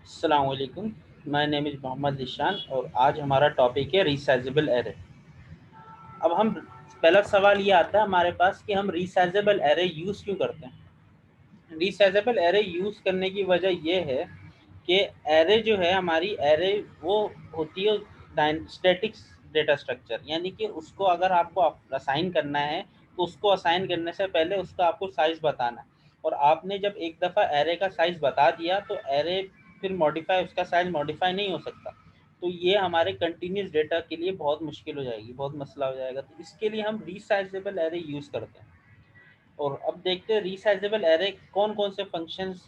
अस्सलाम वालेकुम। My name is Mohammad Zeeshan और आज हमारा टॉपिक है रीसाइजेबल एरे। अब हम पहला सवाल ये आता है हमारे पास कि हम रीसाइजेबल एरे यूज़ क्यों करते हैं। रीसाइजेबल एरे यूज़ करने की वजह ये है कि एरे जो है हमारी एरे वो होती है स्टैटिक डेटा स्ट्रक्चर, यानी कि उसको अगर आपको असाइन करना है तो उसको असाइन करने से पहले उसका आपको साइज़ बताना है। और आपने जब एक दफ़ा एरे का साइज़ बता दिया तो एरे फिर मॉडिफाई उसका साइज़ मॉडिफाई नहीं हो सकता। तो ये हमारे कंटिन्यूस डेटा के लिए बहुत मुश्किल हो जाएगी, बहुत मसला हो जाएगा। तो इसके लिए हम रीसाइजेबल एरे यूज़ करते हैं। और अब देखते हैं रीसाइजेबल एरे कौन कौन से फंक्शंस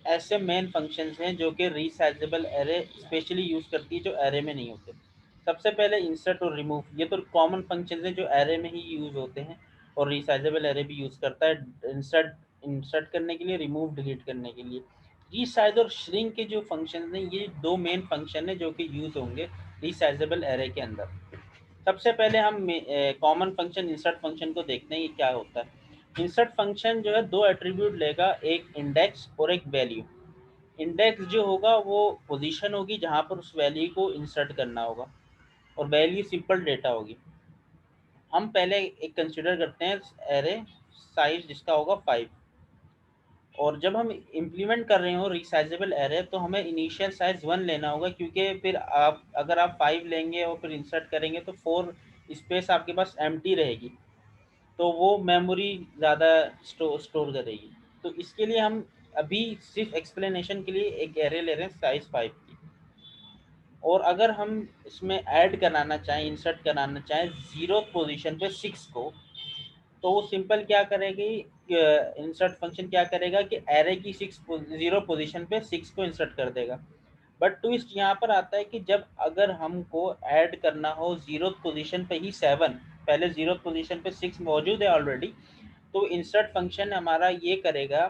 ऐसे मेन फंक्शंस हैं जो कि रीसाइजेबल एरे स्पेशली यूज़ करती है जो एरे में नहीं होते। सबसे पहले इंसर्ट और रिमूव, ये तो कॉमन फंक्शंस हैं जो एरे में ही यूज़ होते हैं और रीसाइजेबल एरे भी यूज़ करता है इंसर्ट इंसर्ट करने के लिए, रिमूव डिलीट करने के लिए। रीसाइज और श्रिंक के जो फंक्शन हैं ये दो मेन फंक्शन हैं जो कि यूज़ होंगे रीसाइजेबल एरे के अंदर। सबसे पहले हम कॉमन फंक्शन इंसर्ट फंक्शन को देखते हैं ये क्या होता है। इंसर्ट फंक्शन जो है दो एट्रीब्यूट लेगा, एक इंडेक्स और एक वैल्यू। इंडेक्स जो होगा वो पोजीशन होगी जहां पर उस वैल्यू को इंसर्ट करना होगा और वैल्यू सिंपल डेटा होगी। हम पहले एक कंसिडर करते हैं एरे साइज जिसका होगा 5। और जब हम इम्प्लीमेंट कर रहे हो रिसाइजेबल एरे तो हमें इनिशियल साइज 1 लेना होगा, क्योंकि फिर आप अगर आप 5 लेंगे और फिर इंसर्ट करेंगे तो 4 स्पेस आपके पास एम्प्टी रहेगी, तो वो मेमोरी ज़्यादा स्टोर करेगी। तो इसके लिए हम अभी सिर्फ एक्सप्लेनेशन के लिए एक एरे ले रहे हैं साइज 5 की। और अगर हम इसमें ऐड कराना चाहें, इंसर्ट कराना चाहें जीरो पोजीशन पे 6 को, तो वो सिंपल क्या करेगी, इंसर्ट फंक्शन क्या करेगा कि एरे की 0 पोजीशन पे 6 को इंसर्ट कर देगा। बट ट्विस्ट यहाँ पर आता है कि जब अगर हमको ऐड करना हो जीरो पोजीशन पे ही 7, पहले जीरो पोजीशन पे 6 मौजूद है ऑलरेडी, तो इंसर्ट फंक्शन हमारा ये करेगा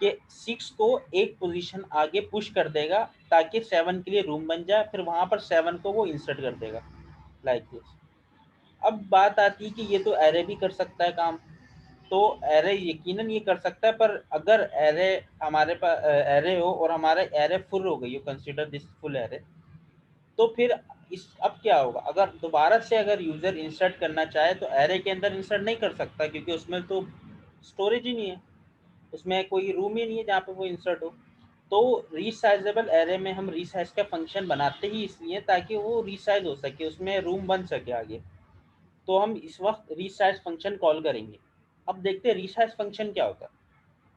कि 6 को एक पोजीशन आगे पुश कर देगा ताकि 7 के लिए रूम बन जाए, फिर वहां पर 7 को वो इंसर्ट कर देगा लाइक दिस। अब बात आती है कि ये तो एरे भी कर सकता है काम, तो एरे यकीनन ये कर सकता है, पर अगर एरे हमारे पास एरे हो और हमारा एरे फुल हो गई हो, कंसीडर दिस फुल एरे, तो फिर इस अब क्या होगा। अगर दोबारा से अगर यूजर इंसर्ट करना चाहे तो एरे के अंदर इंसर्ट नहीं कर सकता, क्योंकि उसमें तो स्टोरेज ही नहीं है, उसमें कोई रूम ही नहीं है जहाँ पे वो इंसर्ट हो। तो रीसाइजेबल एरे में हम रीसाइज का फंक्शन बनाते ही इसलिए ताकि वो रीसाइज हो सके, उसमें रूम बन सके आगे। तो हम इस वक्त रीसाइज फंक्शन कॉल करेंगे। अब देखते हैं रीसाइज फंक्शन क्या होता है।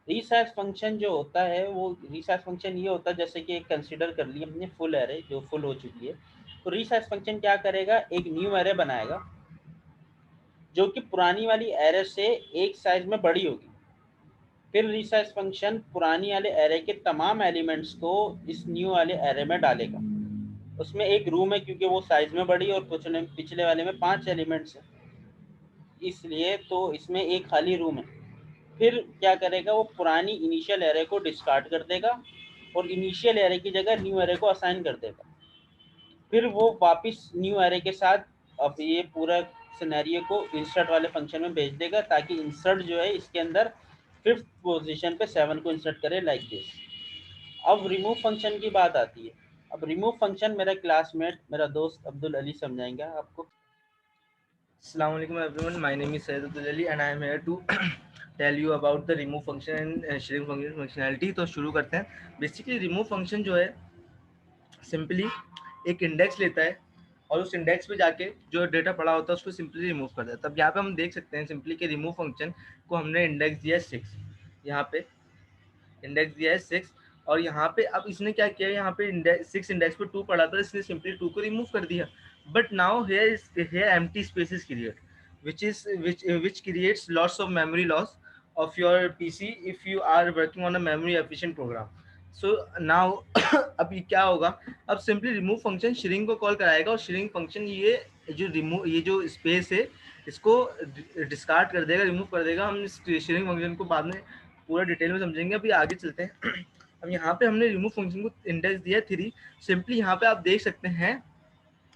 रीसाइज फंक्शन जो होता है वो रीसाइज फंक्शन ये होता है, जैसे कि एक कंसिडर कर लिया हमने फुल एरे जो फुल हो चुकी है, तो रीसाइज फंक्शन क्या करेगा, एक न्यू एरे बनाएगा जो कि पुरानी वाली एरे से एक साइज में बड़ी होगी। फिर रिसाइज फंक्शन पुरानी वाले एरे के तमाम एलिमेंट्स को इस न्यू वाले एरे में डालेगा। उसमें एक रूम है क्योंकि वो साइज में बड़ी और पिछले वाले में 5 एलिमेंट्स है, इसलिए तो इसमें एक खाली रूम है। फिर क्या करेगा, वो पुरानी इनिशियल एरे को डिस्कार्ड कर देगा और इनिशियल एरे की जगह न्यू एरे को असाइन कर देगा। फिर वो वापस न्यू एरे के साथ अब ये पूरा सिनेरियो को इंसर्ट वाले फंक्शन में भेज देगा ताकि इंसर्ट जो है इसके अंदर 5th पोजीशन पे 7 को इंसर्ट करे लाइक दिस। अब रिमूव फंक्शन की बात आती है। अब रिमूव फंक्शन मेरा क्लासमेट, मेरा दोस्त अब्दुल अली समझाएंगे आपको। Assalamu alaikum everyone. My name is Syed Abdul Ali and I am here to tell you about the remove function and shrink function functionality. तो शुरू करते हैं। बेसिकली रिमूव फंक्शन जो है सिंपली एक इंडेक्स लेता है और उस इंडेक्स पे जाके जो डेटा पड़ा होता है उसको सिंपली रिमूव कर देता है। तब यहाँ पे हम देख सकते हैं सिंपली कि रिमूव फंक्शन को हमने इंडेक्स दिया है 6, यहाँ पे इंडेक्स दिया है 6 और यहाँ पे अब इसने क्या किया, यहाँ पे इंडेक्स 6 इंडेक्स पे 2 पड़ा था, इसने सिंपली 2 को रिमूव कर दिया। But now here empty space is created which creates lots of memory loss of your PC if you are working on a memory efficient program. So now अब ये क्या होगा, अब सिंपली रिमूव फंक्शन श्रिंक को call कराएगा और shrink function ये जो स्पेस है इसको डिस्कार्ड कर देगा, रिमूव कर देगा। हम इस श्रिंक फंक्शन को बाद में पूरा डिटेल में समझेंगे, अभी आगे चलते हैं। अब यहाँ पे हमने रिमूव फंक्शन को इंडेक्स दिया 3। सिंपली यहाँ पे आप देख सकते हैं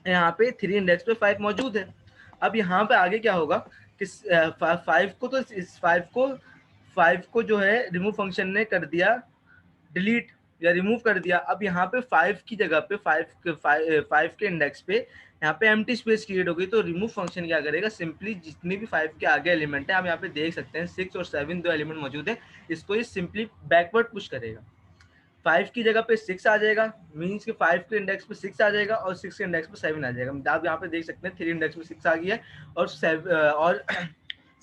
यहाँ पे 3 इंडेक्स पे 5 मौजूद है। अब यहाँ पे आगे क्या होगा कि 5 को, तो इस 5 को जो है रिमूव फंक्शन ने कर दिया डिलीट, या रिमूव कर दिया। अब यहाँ पे 5 की जगह पे 5 के इंडेक्स पे यहाँ पे एम्प्टी स्पेस क्रिएट हो गई। तो रिमूव फंक्शन क्या करेगा, सिंपली जितनी भी 5 के आगे एलिमेंट है, आप यहाँ पे देख सकते हैं 6 और 7 दो एलिमेंट मौजूद है, इसको ये सिंपली बैकवर्ड पुश करेगा। 5 की जगह पे 6 आ जाएगा, मीन्स कि 5 के इंडेक्स पे 6 आ जाएगा और 6 के इंडेक्स पे 7 आ जाएगा। आप यहाँ पे देख सकते हैं 3 इंडेक्स में 6 आ गया और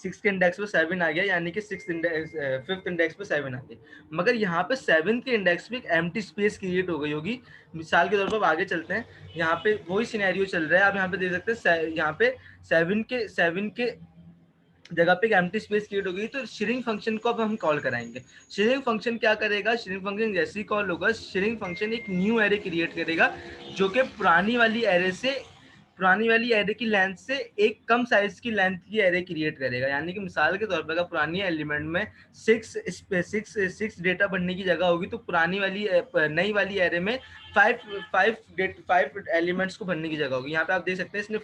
6 के इंडेक्स पे 7 आ गया, यानी कि 5th इंडेक्स पे 7 आ गया। मगर यहाँ पे 7 के इंडेक्स पे एक एम्प्टी स्पेस क्रिएट हो गई होगी। मिसाल के तौर पर आगे चलते हैं, यहाँ पे वही सिनेरियो चल रहा है। आप यहाँ पे देख सकते हैं यहाँ पे 7 के जगह पे एक एम्प्टी स्पेस क्रिएट हो गई। तो श्रिंक फंक्शन को अब हम कॉल कराएंगे। श्रिंक फंक्शन क्या करेगा, श्रिंक फंक्शन जैसे ही कॉल होगा, श्रिंक फंक्शन एक न्यू एरे क्रिएट करेगा जो कि पुरानी वाली एरे की लेंथ से एक कम साइज की लेंथ की एरे क्रिएट करेगा। यानी कि मिसाल के तौर पर अगर पुरानी एलिमेंट में 6 डेटा बढ़ने की जगह होगी, तो पुरानी वाली नई वाली एरे में 5 एलिमेंट्स को भरने की जगह होगी। यहाँ पे आप देख सकते हैं इसने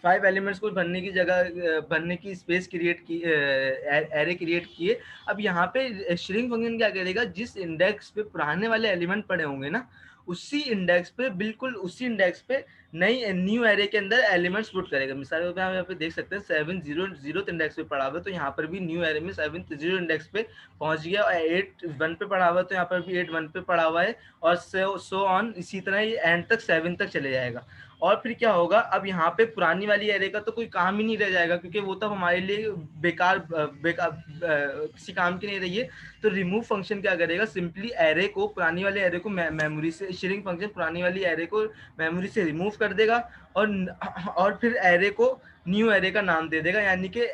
5 एलिमेंट्स को भरने की स्पेस क्रिएट की, एरे क्रिएट किए। अब यहाँ पे श्रिंक फंक्शन क्या करेगा, जिस इंडेक्स पे पुराने वाले एलिमेंट पड़े होंगे ना, बिल्कुल उसी इंडेक्स पे नई न्यू एरे के अंदर एलिमेंट्स पुट करेगा। मिसाल के तौर पे आप यहाँ पे देख सकते हैं 7 इंडेक्स पे पड़ा हुआ है, तो यहाँ पर भी न्यू एरे में 7 इंडेक्स पे पहुंच गया, और 8 पे पड़ा हुआ है तो यहाँ पर भी 8 पे पड़ा हुआ है, और सो ऑन, इसी तरह ये एंड तक 7 तक चले जाएगा। और फिर क्या होगा, अब यहाँ पे पुरानी वाली एरे का तो कोई काम ही नहीं रह जाएगा, क्योंकि वो तो हमारे लिए बेकार किसी काम की नहीं रही है। तो रिमूव फंक्शन क्या करेगा, सिंपली एरे को, पुरानी वाले एरे को मेमोरी से, श्रिंक फंक्शन पुरानी वाली एरे को मेमोरी से रिमूव कर देगा और फिर एरे को न्यू एरे का नाम दे देगा। यानी कि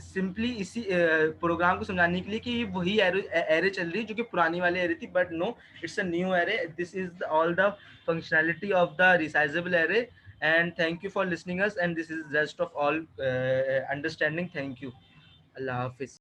सिंपली इसी प्रोग्राम को समझाने के लिए कि वही एरे चल रही है जो कि पुरानी वाली एरे थी, but no, it's a new array. This is all the functionality of the resizable array, and thank you for listening us, and this is rest of all understanding. Thank you. Allah Hafiz.